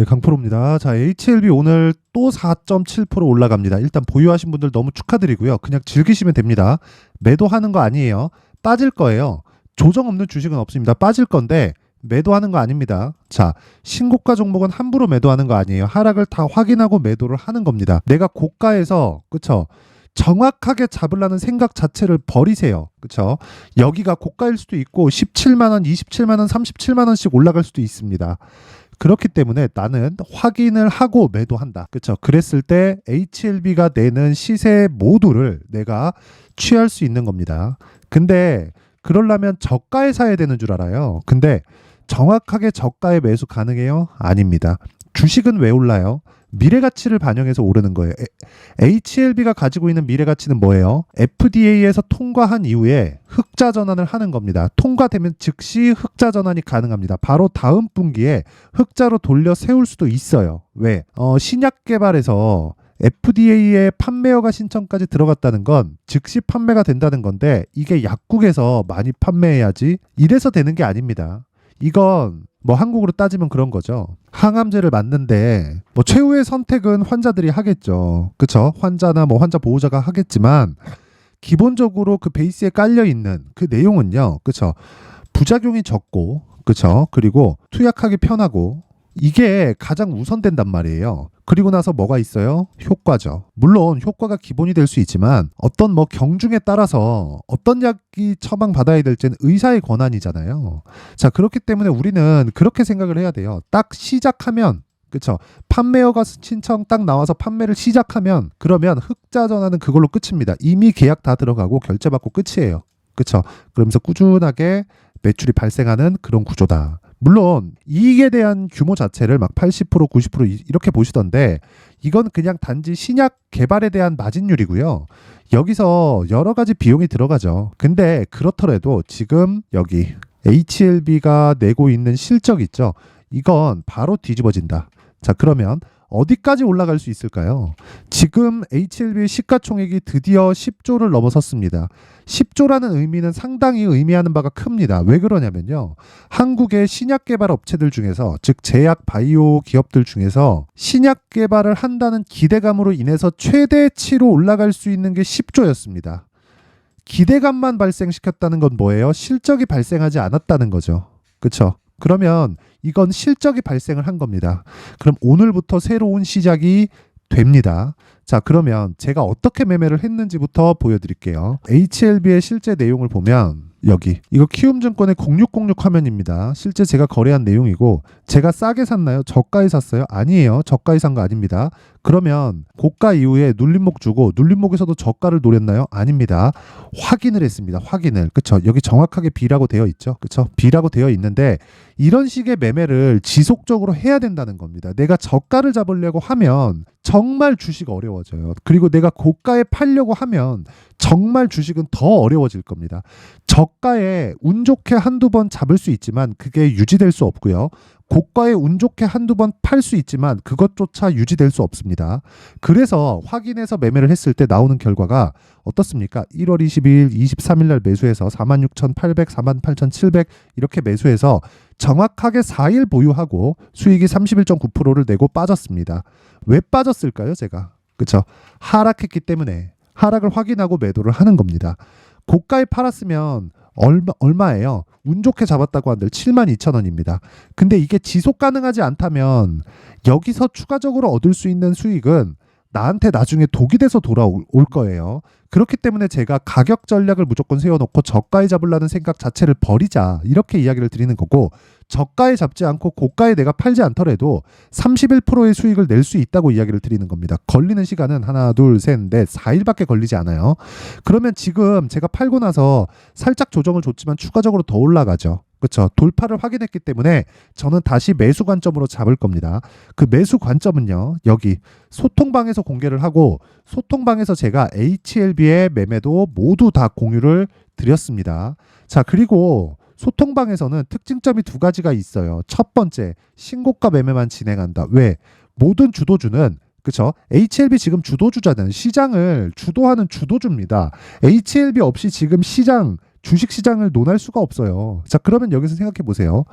네, 강프로입니다. 자, HLB 오늘 또 4.7% 올라갑니다. 일단 보유하신 분들 너무 축하드리고요. 그냥 즐기시면 됩니다. 매도하는 거 아니에요. 빠질 거예요. 조정 없는 주식은 없습니다. 빠질 건데 매도하는 거 아닙니다. 자, 신고가 종목은 함부로 매도하는 거 아니에요. 하락을 다 확인하고 매도를 하는 겁니다. 내가 고가에서, 그쵸? 정확하게 잡으려는 생각 자체를 버리세요. 그쵸? 여기가 고가일 수도 있고 17만원, 27만원, 37만원씩 올라갈 수도 있습니다. 그렇기 때문에 나는 확인을 하고 매도한다. 그쵸? 그랬을 때 HLB가 내는 시세 모두를 내가 취할 수 있는 겁니다. 근데 그러려면 저가에 사야 되는 줄 알아요. 근데 정확하게 저가에 매수 가능해요? 아닙니다. 주식은 왜 올라요? 미래가치를 반영해서 오르는 거예요. HLB가 가지고 있는 미래가치는 뭐예요? FDA에서 통과한 이후에 흑자 전환을 하는 겁니다. 통과되면 즉시 흑자 전환이 가능합니다. 바로 다음 분기에 흑자로 돌려 세울 수도 있어요. 왜? 신약 개발에서 FDA에 판매 허가 신청까지 들어갔다는 건 즉시 판매가 된다는 건데 이게 약국에서 많이 판매해야지 이래서 되는 게 아닙니다. 이건 뭐 한국으로 따지면 그런 거죠. 항암제를 맞는데 뭐 최후의 선택은 환자들이 하겠죠. 그쵸? 환자나 뭐 환자 보호자가 하겠지만 기본적으로 그 베이스에 깔려 있는 그 내용은요. 그쵸? 부작용이 적고, 그쵸? 그리고 투약하기 편하고 이게 가장 우선된단 말이에요. 그리고 나서 뭐가 있어요? 효과죠. 물론 효과가 기본이 될 수 있지만 어떤 뭐 경중에 따라서 어떤 약이 처방받아야 될지는 의사의 권한이잖아요. 자, 그렇기 때문에 우리는 그렇게 생각을 해야 돼요. 딱 시작하면, 그쵸? 판매허가 신청 딱 나와서 판매를 시작하면 그러면 흑자 전환은 그걸로 끝입니다. 이미 계약 다 들어가고 결제받고 끝이에요. 그쵸? 그러면서 꾸준하게 매출이 발생하는 그런 구조다. 물론 이익에 대한 규모 자체를 막 80%, 90% 이렇게 보시던데 이건 그냥 단지 신약 개발에 대한 마진율이고요. 여기서 여러 가지 비용이 들어가죠. 근데 그렇더라도 지금 여기 HLB가 내고 있는 실적 있죠. 이건 바로 뒤집어진다. 자, 그러면 어디까지 올라갈 수 있을까요? 지금 HLB의 시가총액이 드디어 10조를 넘어섰습니다. 10조라는 의미는 상당히 의미하는 바가 큽니다. 왜 그러냐면요. 한국의 신약 개발 업체들 중에서, 즉 제약 바이오 기업들 중에서 신약 개발을 한다는 기대감으로 인해서 최대치로 올라갈 수 있는 게 10조였습니다. 기대감만 발생시켰다는 건 뭐예요? 실적이 발생하지 않았다는 거죠. 그렇죠? 그러면 이건 실적이 발생을 한 겁니다. 그럼 오늘부터 새로운 시작이 됩니다. 자, 그러면 제가 어떻게 매매를 했는지부터 보여드릴게요. HLB의 실제 내용을 보면 여기 이거 키움증권의 0606 화면입니다. 실제 제가 거래한 내용이고 제가 싸게 샀나요? 저가에 샀어요? 아니에요. 저가에 산 거 아닙니다. 그러면 고가 이후에 눌림목 주고 눌림목에서도 저가를 노렸나요? 아닙니다. 확인을 했습니다. 확인을. 그쵸? 여기 정확하게 B라고 되어 있죠. 그쵸? B라고 되어 있는데 이런 식의 매매를 지속적으로 해야 된다는 겁니다. 내가 저가를 잡으려고 하면 정말 주식 어려워져요. 그리고 내가 고가에 팔려고 하면 정말 주식은 더 어려워질 겁니다. 저가에 운 좋게 한두 번 잡을 수 있지만 그게 유지될 수 없고요. 고가에 운 좋게 한두 번 팔 수 있지만 그것조차 유지될 수 없습니다. 그래서 확인해서 매매를 했을 때 나오는 결과가 어떻습니까? 1월 22일, 23일 날 매수해서 46,800, 48,700 이렇게 매수해서 정확하게 4일 보유하고 수익이 31.9%를 내고 빠졌습니다. 왜 빠졌을까요, 제가? 그쵸? 하락했기 때문에 하락을 확인하고 매도를 하는 겁니다. 고가에 팔았으면 얼마예요? 운 좋게 잡았다고 한들 72,000원입니다. 근데 이게 지속 가능하지 않다면 여기서 추가적으로 얻을 수 있는 수익은 나한테 나중에 독이 돼서 돌아올 거예요. 그렇기 때문에 제가 가격 전략을 무조건 세워놓고 저가에 잡으려는 생각 자체를 버리자 이렇게 이야기를 드리는 거고 저가에 잡지 않고 고가에 내가 팔지 않더라도 31%의 수익을 낼 수 있다고 이야기를 드리는 겁니다. 걸리는 시간은 하나, 둘, 셋, 넷, 4일밖에 걸리지 않아요. 그러면 지금 제가 팔고 나서 살짝 조정을 줬지만 추가적으로 더 올라가죠. 그렇죠. 돌파를 확인했기 때문에 저는 다시 매수 관점으로 잡을 겁니다. 그 매수 관점은요. 여기 소통방에서 공개를 하고 소통방에서 제가 HLB의 매매도 모두 다 공유를 드렸습니다. 자, 그리고 소통방에서는 특징점이 두 가지가 있어요. 첫 번째, 신고가 매매만 진행한다. 왜? 모든 주도주는 그쵸? HLB 지금 주도주잖아요. 시장을 주도하는 주도주입니다. HLB 없이 지금 시장 주식시장을 논할 수가 없어요. 자, 그러면 여기서 생각해 보세요.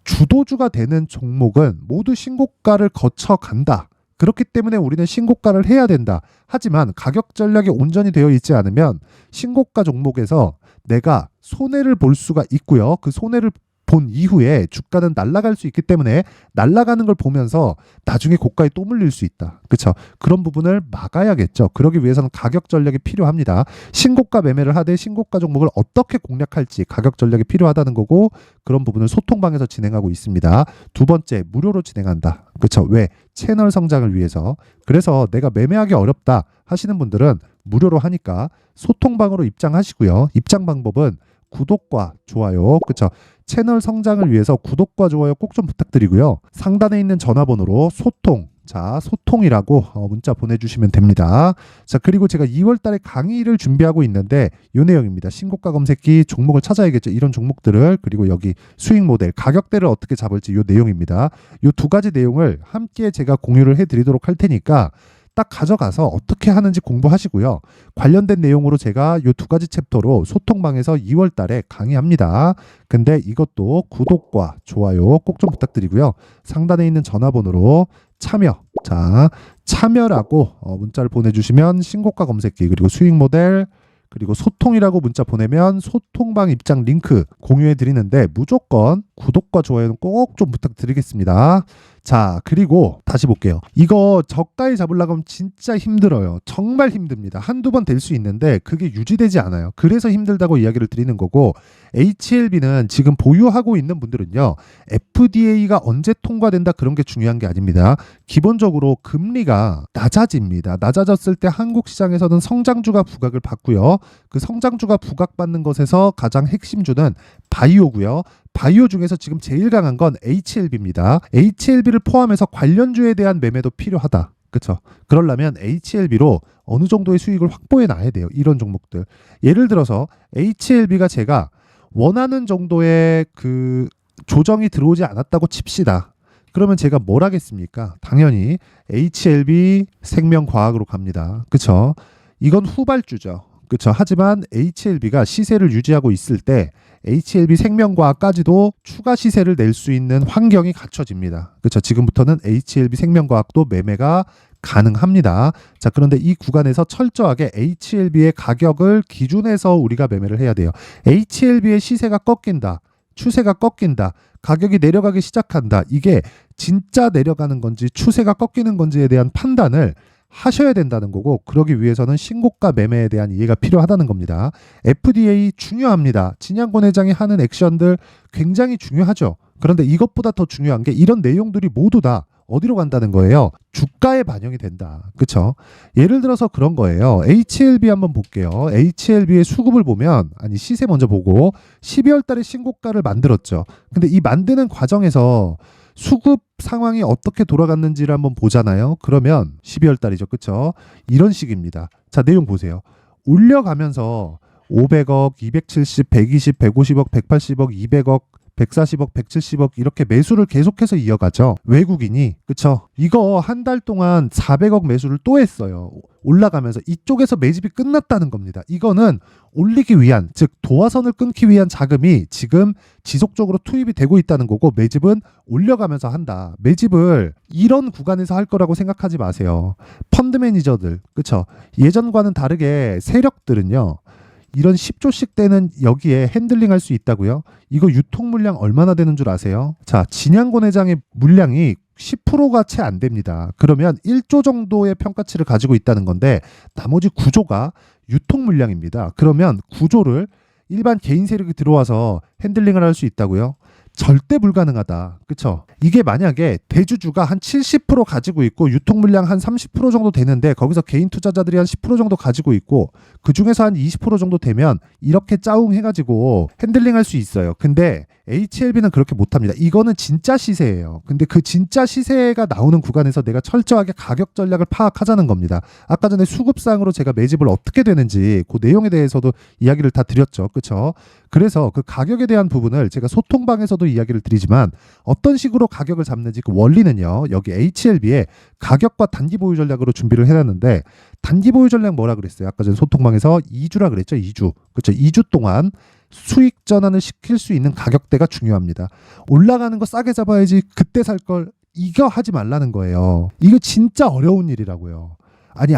주도주가 되는 종목은 모두 신고가를 거쳐간다. 그렇기 때문에 우리는 신고가를 해야 된다. 하지만 가격 전략이 온전히 되어 있지 않으면 신고가 종목에서 내가 손해를 볼 수가 있고요. 그 손해를 본 이후에 주가는 날아갈 수 있기 때문에 날아가는 걸 보면서 나중에 고가에 또 물릴 수 있다. 그렇죠? 그런 부분을 막아야겠죠. 그러기 위해서는 가격 전략이 필요합니다. 신고가 매매를 하되 신고가 종목을 어떻게 공략할지 가격 전략이 필요하다는 거고, 그런 부분을 소통방에서 진행하고 있습니다. 두 번째, 무료로 진행한다. 그렇죠? 왜? 채널 성장을 위해서. 그래서 내가 매매하기 어렵다 하시는 분들은 무료로 하니까 소통방으로 입장하시고요. 입장 방법은 구독과 좋아요, 그렇죠? 채널 성장을 위해서 구독과 좋아요 꼭 좀 부탁드리고요. 상단에 있는 전화번호로 소통, 자, 소통이라고 문자 보내주시면 됩니다. 자, 그리고 제가 2월 달에 강의를 준비하고 있는데 이 내용입니다. 신고가 검색기, 종목을 찾아야겠죠. 이런 종목들을, 그리고 여기 수익 모델, 가격대를 어떻게 잡을지 이 내용입니다. 이 두 가지 내용을 함께 제가 공유를 해드리도록 할 테니까 딱 가져가서 어떻게 하는지 공부하시고요. 관련된 내용으로 제가 이 두 가지 챕터로 소통방에서 2월 달에 강의합니다. 근데 이것도 구독과 좋아요 꼭 좀 부탁드리고요. 상단에 있는 전화번호로 참여, 자, 참여라고 문자를 보내주시면 신고가 검색기, 그리고 수익 모델, 그리고 소통이라고 문자 보내면 소통방 입장 링크 공유해 드리는데 무조건 구독과 좋아요는 꼭 좀 부탁드리겠습니다. 자, 그리고 다시 볼게요. 이거 저가에 잡으려고 하면 진짜 힘들어요. 정말 힘듭니다. 한두 번 될 수 있는데 그게 유지되지 않아요. 그래서 힘들다고 이야기를 드리는 거고, HLB는 지금 보유하고 있는 분들은요, FDA가 언제 통과된다 그런 게 중요한 게 아닙니다. 기본적으로 금리가 낮아집니다. 낮아졌을 때 한국 시장에서는 성장주가 부각을 받고요. 그 성장주가 부각받는 것에서 가장 핵심주는 바이오고요. 바이오 중에서 지금 제일 강한 건 HLB입니다. HLB를 포함해서 관련주에 대한 매매도 필요하다. 그렇죠? 그러려면 HLB로 어느 정도의 수익을 확보해 놔야 돼요. 이런 종목들. 예를 들어서 HLB가 제가 원하는 정도의 그 조정이 들어오지 않았다고 칩시다. 그러면 제가 뭘 하겠습니까? 당연히 HLB 생명과학으로 갑니다. 그렇죠? 이건 후발주죠. 그렇죠. 하지만 HLB가 시세를 유지하고 있을 때 HLB 생명과학까지도 추가 시세를 낼 수 있는 환경이 갖춰집니다. 그렇죠. 지금부터는 HLB 생명과학도 매매가 가능합니다. 자, 그런데 이 구간에서 철저하게 HLB의 가격을 기준해서 우리가 매매를 해야 돼요. HLB의 시세가 꺾인다, 추세가 꺾인다, 가격이 내려가기 시작한다. 이게 진짜 내려가는 건지 추세가 꺾이는 건지에 대한 판단을 하셔야 된다는 거고, 그러기 위해서는 신고가 매매에 대한 이해가 필요하다는 겁니다. FDA 중요합니다. 진양권 회장이 하는 액션들 굉장히 중요하죠. 그런데 이것보다 더 중요한 게 이런 내용들이 모두 다 어디로 간다는 거예요? 주가에 반영이 된다. 그렇죠? 예를 들어서 그런 거예요. HLB 한번 볼게요. HLB의 수급을 보면, 아니 시세 먼저 보고 12월 달에 신고가를 만들었죠. 근데 이 만드는 과정에서 수급 상황이 어떻게 돌아갔는지를 한번 보잖아요. 그러면 12월 달이죠. 그렇죠? 이런 식입니다. 자, 내용 보세요. 올려가면서 500억, 270, 120, 150억, 180억, 200억, 140억, 170억 이렇게 매수를 계속해서 이어가죠. 외국인이. 그쵸? 이거 한 달 동안 400억 매수를 또 했어요. 올라가면서 이쪽에서 매집이 끝났다는 겁니다. 이거는 올리기 위한, 즉 도화선을 끊기 위한 자금이 지금 지속적으로 투입이 되고 있다는 거고, 매집은 올려가면서 한다. 매집을 이런 구간에서 할 거라고 생각하지 마세요. 펀드 매니저들, 그쵸? 예전과는 다르게 세력들은요, 이런 10조씩 되는 여기에 핸들링 할 수 있다고요? 이거 유통 물량 얼마나 되는 줄 아세요? 자, 진양권 회장의 물량이 10%가 채 안 됩니다. 그러면 1조 정도의 평가치를 가지고 있다는 건데 나머지 9조가 유통 물량입니다. 그러면 9조를 일반 개인 세력이 들어와서 핸들링을 할 수 있다고요? 절대 불가능하다. 그쵸? 이게 만약에 대주주가 한 70% 가지고 있고 유통 물량 한 30% 정도 되는데 거기서 개인 투자자들이 한 10% 정도 가지고 있고 그 중에서 한 20% 정도 되면 이렇게 짜웅해가지고 핸들링 할 수 있어요. 근데 HLB는 그렇게 못합니다. 이거는 진짜 시세예요. 근데 그 진짜 시세가 나오는 구간에서 내가 철저하게 가격 전략을 파악하자는 겁니다. 아까 전에 수급상으로 제가 매집을 어떻게 되는지 그 내용에 대해서도 이야기를 다 드렸죠. 그렇죠? 그래서 그 가격에 대한 부분을 제가 소통방에서도 이야기를 드리지만 어떤 식으로 가격을 잡는지 그 원리는요. 여기 HLB의 가격과 단기 보유 전략으로 준비를 해놨는데 단기 보유 전략 뭐라 그랬어요? 아까 전에 소통방에서 2주라 그랬죠. 2주. 그렇죠? 2주 동안 수익 전환을 시킬 수 있는 가격대가 중요합니다. 올라가는 거 싸게 잡아야지 그때 살 걸 이거 하지 말라는 거예요. 이거 진짜 어려운 일이라고요. 아니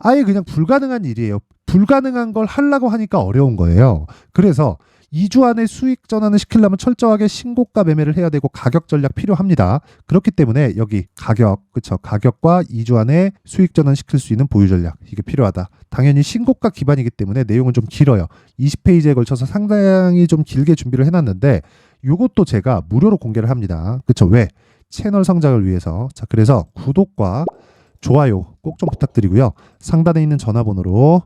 아예 그냥 불가능한 일이에요. 불가능한 걸 하려고 하니까 어려운 거예요. 그래서 2주 안에 수익 전환을 시키려면 철저하게 신고가 매매를 해야 되고 가격 전략 필요합니다. 그렇기 때문에 여기 가격, 그쵸? 가격과 2주 안에 수익 전환 시킬 수 있는 보유 전략 이게 필요하다. 당연히 신고가 기반이기 때문에 내용은 좀 길어요. 20페이지에 걸쳐서 상당히 좀 길게 준비를 해놨는데 이것도 제가 무료로 공개를 합니다. 그쵸? 왜? 채널 성장을 위해서. 자, 그래서 구독과 좋아요 꼭 좀 부탁드리고요. 상단에 있는 전화번호로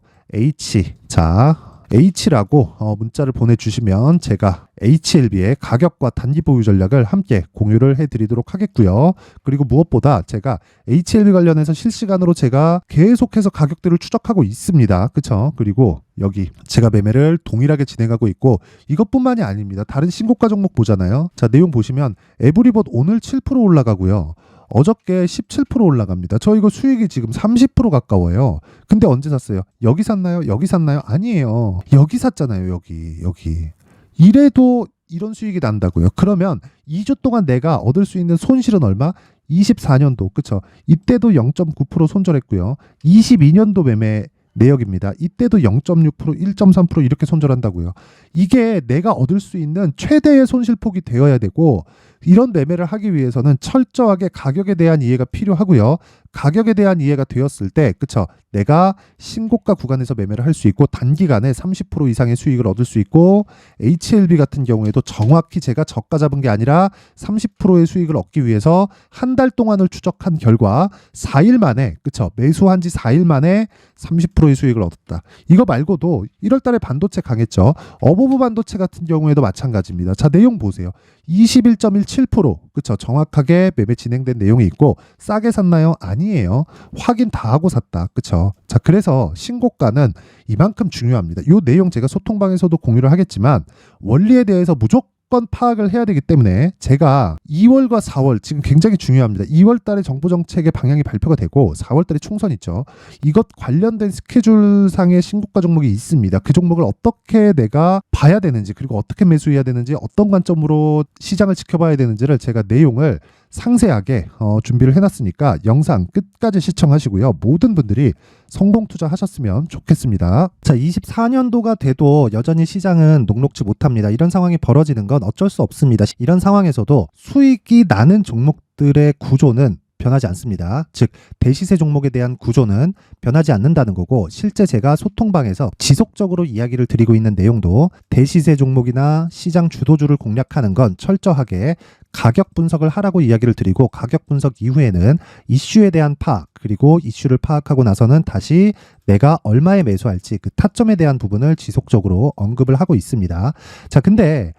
H라고 문자를 보내주시면 제가 HLB의 가격과 단기 보유 전략을 함께 공유를 해드리도록 하겠고요. 그리고 무엇보다 제가 HLB 관련해서 실시간으로 제가 계속해서 가격들을 추적하고 있습니다. 그쵸? 그리고 여기 제가 매매를 동일하게 진행하고 있고 이것뿐만이 아닙니다. 다른 신고가 종목 보잖아요. 자, 내용 보시면 에브리봇 오늘 7% 올라가고요. 어저께 17% 올라갑니다. 저 이거 수익이 지금 30% 가까워요. 근데 언제 샀어요? 여기 샀나요? 여기 샀나요? 아니에요. 여기 샀잖아요. 여기. 이래도 이런 수익이 난다고요. 그러면 2주 동안 내가 얻을 수 있는 손실은 얼마? 24년도, 그쵸? 이때도 0.9% 손절했고요. 22년도 매매 내역입니다. 이때도 0.6%, 1.3% 이렇게 손절한다고요. 이게 내가 얻을 수 있는 최대의 손실폭이 되어야 되고 이런 매매를 하기 위해서는 철저하게 가격에 대한 이해가 필요하고요. 가격에 대한 이해가 되었을 때, 그쵸? 내가 신고가 구간에서 매매를 할 수 있고 단기간에 30% 이상의 수익을 얻을 수 있고 HLB 같은 경우에도 정확히 제가 저가 잡은 게 아니라 30%의 수익을 얻기 위해서 한 달 동안을 추적한 결과 4일 만에, 그쵸? 매수한 지 4일 만에 30%의 수익을 얻었다. 이거 말고도 1월 달에 반도체 강했죠. 어버브 반도체 같은 경우에도 마찬가지입니다. 자, 내용 보세요. 21.17%, 그쵸? 정확하게 매매 진행된 내용이 있고 싸게 샀나요? 아니에요. 확인 다 하고 샀다. 그쵸? 자, 그래서 신고가는 이만큼 중요합니다. 이 내용 제가 소통방에서도 공유를 하겠지만 원리에 대해서 무조건 파악을 해야 되기 때문에 제가 2월과 4월 지금 굉장히 중요합니다. 2월 달에 정부 정책의 방향이 발표가 되고 4월 달에 총선 있죠. 이것 관련된 스케줄상의 신고가 종목이 있습니다. 그 종목을 어떻게 내가 봐야 되는지 그리고 어떻게 매수해야 되는지 어떤 관점으로 시장을 지켜봐야 되는지를 제가 내용을 상세하게 준비를 해놨으니까 영상 끝까지 시청하시고요. 모든 분들이 성공 투자하셨으면 좋겠습니다. 자, 24년도가 돼도 여전히 시장은 녹록지 못합니다. 이런 상황이 벌어지는 건 어쩔 수 없습니다. 이런 상황에서도 수익이 나는 종목들의 구조는 변하지 않습니다. 즉 대시세 종목에 대한 구조는 변하지 않는다는 거고 실제 제가 소통방에서 지속적으로 이야기를 드리고 있는 내용도 대시세 종목이나 시장 주도주를 공략하는 건 철저하게 가격 분석을 하라고 이야기를 드리고 가격 분석 이후에는 이슈에 대한 파악 그리고 이슈를 파악하고 나서는 다시 내가 얼마에 매수할지 그 타점에 대한 부분을 지속적으로 언급을 하고 있습니다. 자, 근데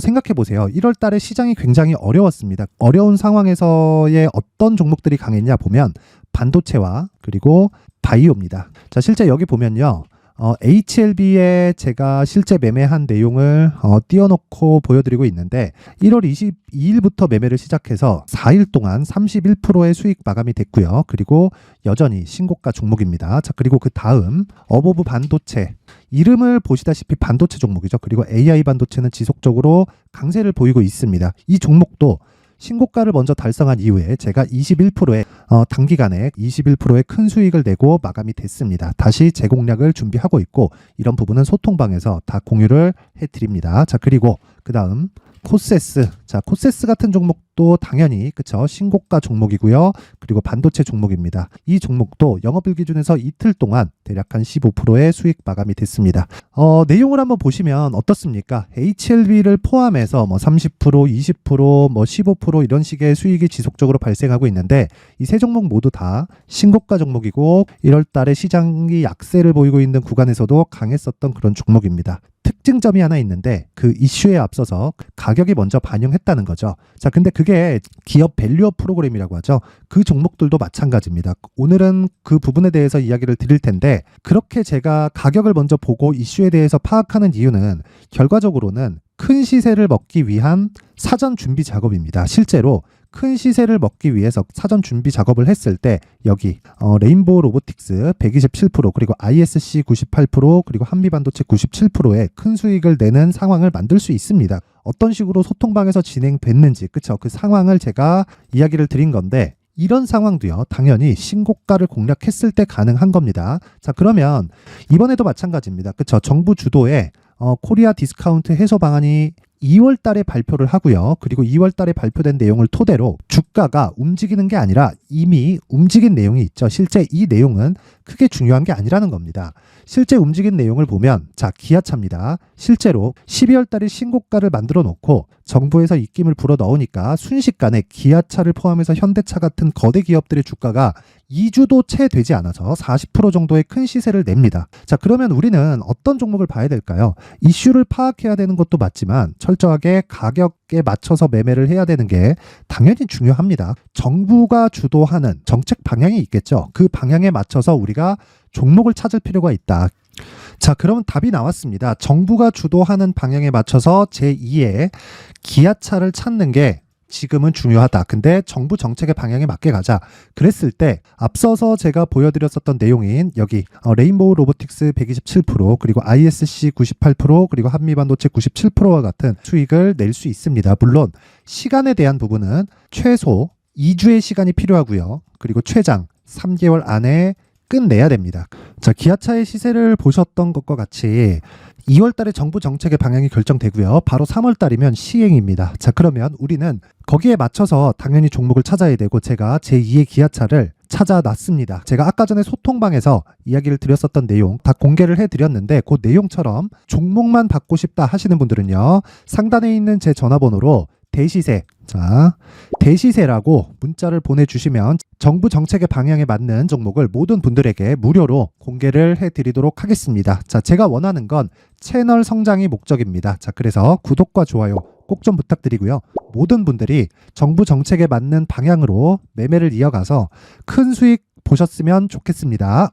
생각해 보세요. 1월 달에 시장이 굉장히 어려웠습니다. 어려운 상황에서의 어떤 종목들이 강했냐 보면 반도체와 그리고 바이오입니다. 자, 실제 여기 보면요. HLB에 제가 실제 매매한 내용을 띄워놓고 보여드리고 있는데 1월 22일부터 매매를 시작해서 4일 동안 31%의 수익 마감이 됐고요. 그리고 여전히 신고가 종목입니다. 자, 그리고 그 다음 어버브 반도체 이름을 보시다시피 반도체 종목이죠. 그리고 AI 반도체는 지속적으로 강세를 보이고 있습니다. 이 종목도 신고가를 먼저 달성한 이후에 제가 21%의 단기간에 21%의 큰 수익을 내고 마감이 됐습니다. 다시 재공략을 준비하고 있고 이런 부분은 소통방에서 다 공유를 해드립니다. 자, 그리고 그 다음 코세스. 자, 코세스 같은 종목도 당연히 그쵸 신고가 종목이고요. 그리고 반도체 종목입니다. 이 종목도 영업일 기준에서 이틀 동안 대략 한 15%의 수익 마감이 됐습니다. 내용을 한번 보시면 어떻습니까? HLB를 포함해서 뭐 30%, 20%, 뭐 15% 이런 식의 수익이 지속적으로 발생하고 있는데 이 세 종목 모두 다 신고가 종목이고 1월 달에 시장이 약세를 보이고 있는 구간에서도 강했었던 그런 종목입니다. 특징점이 하나 있는데 그 이슈에 앞서서 가격이 먼저 반영했다는 거죠. 자, 근데 그게 기업 밸류업 프로그램이라고 하죠. 그 종목들도 마찬가지입니다. 오늘은 그 부분에 대해서 이야기를 드릴 텐데 그렇게 제가 가격을 먼저 보고 이슈에 대해서 파악하는 이유는 결과적으로는 큰 시세를 먹기 위한 사전 준비 작업입니다. 실제로 큰 시세를 먹기 위해서 사전 준비 작업을 했을 때 여기 레인보우 로보틱스 127% 그리고 ISC 98% 그리고 한미반도체 97%의 큰 수익을 내는 상황을 만들 수 있습니다. 어떤 식으로 소통방에서 진행됐는지 그쵸? 그 상황을 제가 이야기를 드린 건데 이런 상황도요 당연히 신고가를 공략했을 때 가능한 겁니다. 자 그러면 이번에도 마찬가지입니다. 그쵸? 정부 주도의 코리아 디스카운트 해소 방안이 2월 달에 발표를 하고요. 그리고 2월 달에 발표된 내용을 토대로 주가가 움직이는 게 아니라 이미 움직인 내용이 있죠. 실제 이 내용은 크게 중요한 게 아니라는 겁니다. 실제 움직인 내용을 보면 자 기아차입니다. 실제로 12월 달에 신고가를 만들어 놓고 정부에서 입김을 불어 넣으니까 순식간에 기아차를 포함해서 현대차 같은 거대 기업들의 주가가 2주도 채 되지 않아서 40% 정도의 큰 시세를 냅니다. 자 그러면 우리는 어떤 종목을 봐야 될까요? 이슈를 파악해야 되는 것도 맞지만 철저하게 가격에 맞춰서 매매를 해야 되는 게 당연히 중요합니다. 정부가 주도하는 정책 방향이 있겠죠. 그 방향에 맞춰서 우리가 종목을 찾을 필요가 있다. 자 그러면 답이 나왔습니다. 정부가 주도하는 방향에 맞춰서 제2의 기아차를 찾는 게 지금은 중요하다. 근데 정부 정책의 방향에 맞게 가자. 그랬을 때 앞서서 제가 보여드렸었던 내용인 여기 레인보우 로보틱스 127% 그리고 ISC 98% 그리고 한미반도체 97%와 같은 수익을 낼 수 있습니다. 물론 시간에 대한 부분은 최소 2주의 시간이 필요하고요. 그리고 최장 3개월 안에 끝내야 됩니다. 자, 기아차의 시세를 보셨던 것과 같이 2월 달에 정부 정책의 방향이 결정되고요. 바로 3월 달이면 시행입니다. 자, 그러면 우리는 거기에 맞춰서 당연히 종목을 찾아야 되고 제가 제2의 기아차를 찾아놨습니다. 제가 아까 전에 소통방에서 이야기를 드렸었던 내용 다 공개를 해드렸는데 그 내용처럼 종목만 받고 싶다 하시는 분들은요. 상단에 있는 제 전화번호로 대시세, 자, 대시세라고 문자를 보내주시면 정부 정책의 방향에 맞는 종목을 모든 분들에게 무료로 공개를 해드리도록 하겠습니다. 자, 제가 원하는 건 채널 성장이 목적입니다. 자, 그래서 구독과 좋아요 꼭 좀 부탁드리고요. 모든 분들이 정부 정책에 맞는 방향으로 매매를 이어가서 큰 수익 보셨으면 좋겠습니다.